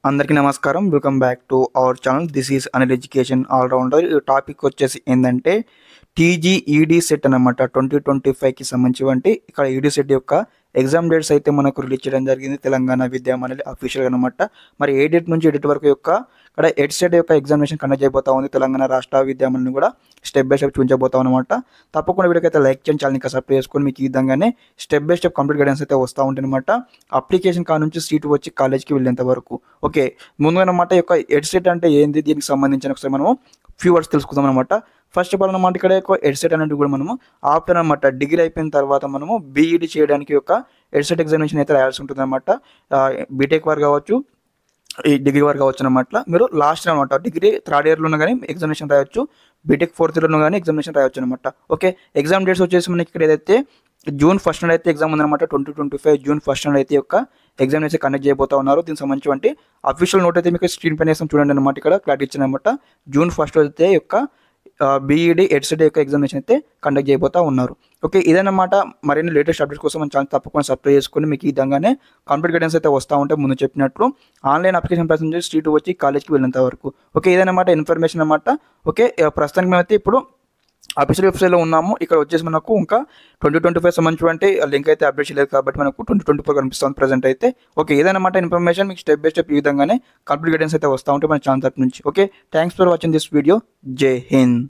అందరికీ నమస్కారం. Welcome back to our channel. This is Anil education all rounder. ఈ టాపిక్ వచ్చేసి ఏంటంటే టీజీఈడీ సెట్ అనమాట. 2025కి సంబంధించి ఇక్కడ ఈడీ సెట్ యొక్క ఎగ్జామ్ డేట్స్ అయితే మనకు రిలీజ్ చేయడం జరిగింది తెలంగాణ విద్యామండలి అఫీషియల్గా అనమాట. మరి ఏ డేట్ నుంచి ఏ డేట్ వరకు ఇక్కడ ఎడ్ సెట్ యొక్క ఎగ్జామినేషన్ కండక్ట్ చేయబోతా ఉంది. తెలంగాణ రాష్ట్ర విద్యామండలిని కూడా స్టెప్ బై స్టెప్ చూపించబోతాం అనమాట. తప్పకుండా వీడియోకైతే లైక్ చేయండి, ఛానల్ని సబ్స్క్రైబ్ చేసుకొని మీకు ఈ విధంగానే step by step complete guidance అయితే వస్తూ ఉంటుంది అనమాట. అప్లికేషన్ కా నుంచి సీటు వచ్చి కాలేజ్కి వెళ్ళేంత వరకు. ఓకే, ముందుగా అనమాట యొక్క ఎడ్ సెట్ అంటే ఏంది, దీనికి సంబంధించిన ఒకసారి మనము ఫ్యూ వర్డ్స్ తెలుసుకుందాం అనమాట. ఫస్ట్ ఆఫ్ ఆల్ అనమాట ఇక్కడ యొక్క ఎడ్సెట్ అనేది కూడా మనము ఆప్షన్ అనమాట. డిగ్రీ అయిపోయిన తర్వాత మనము బీఈడీ చేయడానికి యొక్క ఎడ్సెట్ ఎగ్జామినేషన్ అయితే రాయాల్సి ఉంటుంది అనమాట. బీటెక్ వారు కావచ్చు, ఈ డిగ్రీ వారు కావచ్చు అనమాట. మీరు లాస్ట్ అనమాట డిగ్రీ థర్డ్ ఇయర్లోనూ కానీ ఎగ్జామినేషన్ రాయొచ్చు, బీటెక్ ఫోర్త్ ఇయర్లోనూ కానీ ఎగ్జామినేషన్ రాయొచ్చు అనమాట. ఓకే, ఎగ్జామ్ డేట్స్ వచ్చేసి మనకి ఇక్కడ ఏదైతే జూన్ 1 అయితే ఎగ్జామ్ ఉందన్నమాట. 2025 జూన్ 1 అయితే యొక్క ఎగ్జామ్ అయితే కండక్ట్ చేయబోతా ఉన్నారు. దీనికి సంబంధించి అఫీషియల్ నోట్ అయితే మీకు స్క్రీన్ పైన చూడండి అనమాట. ఇక్కడ క్లారిటీ ఇచ్చిన అనమాట. జూన్ 1 అయితే యొక్క బీఈడీ ఎడ్సెట్ యొక్క ఎగ్జామినేషన్ అయితే కండక్ట్ చేయబోతా ఉన్నారు. ఓకే, ఇదన్నమాట. మరిన్ని లేటెస్ట్ అప్డేట్స్ కోసం మన ఛానల్ తప్పకుండా సబ్స్క్రైబ్ చేసుకొని మీకు ఈ విధంగానే కంప్లీట్ గైడెన్స్ అయితే వస్తూ ఉంటే ముందు చెప్పినట్లు ఆన్లైన్ అప్లికేషన్ ప్రాసెస్ నుంచి సీటు వచ్చి కాలేజ్కి వెళ్ళేంత వరకు. ఓకే, ఇదన్నమాట ఇన్ఫర్మేషన్ అనమాట. ఓకే, ప్రస్తుతానికి మేమైతే ఇప్పుడు అఫీషియల్ వెబ్సైట్లో ఉన్నాము. ఇక్కడ వచ్చేసి మనకు ఇంకా 2025 సంబంధించి లింక్ అయితే అప్డేట్ చేయలేదు కాబట్టి మనకు 2024 కనిపిస్తుంది ప్రజెంట్ అయితే. ఓకే, ఏదన్నమాట ఇన్ఫర్మేషన్ మీకు స్టెప్ బై స్టెప్ ఈ విధంగానే కంప్లీట్ గైడెన్స్ అయితే వస్తూ ఉంటే మన ఛానల్ తరపు నుంచి. Okay, thanks for watching this video. జై హింద్.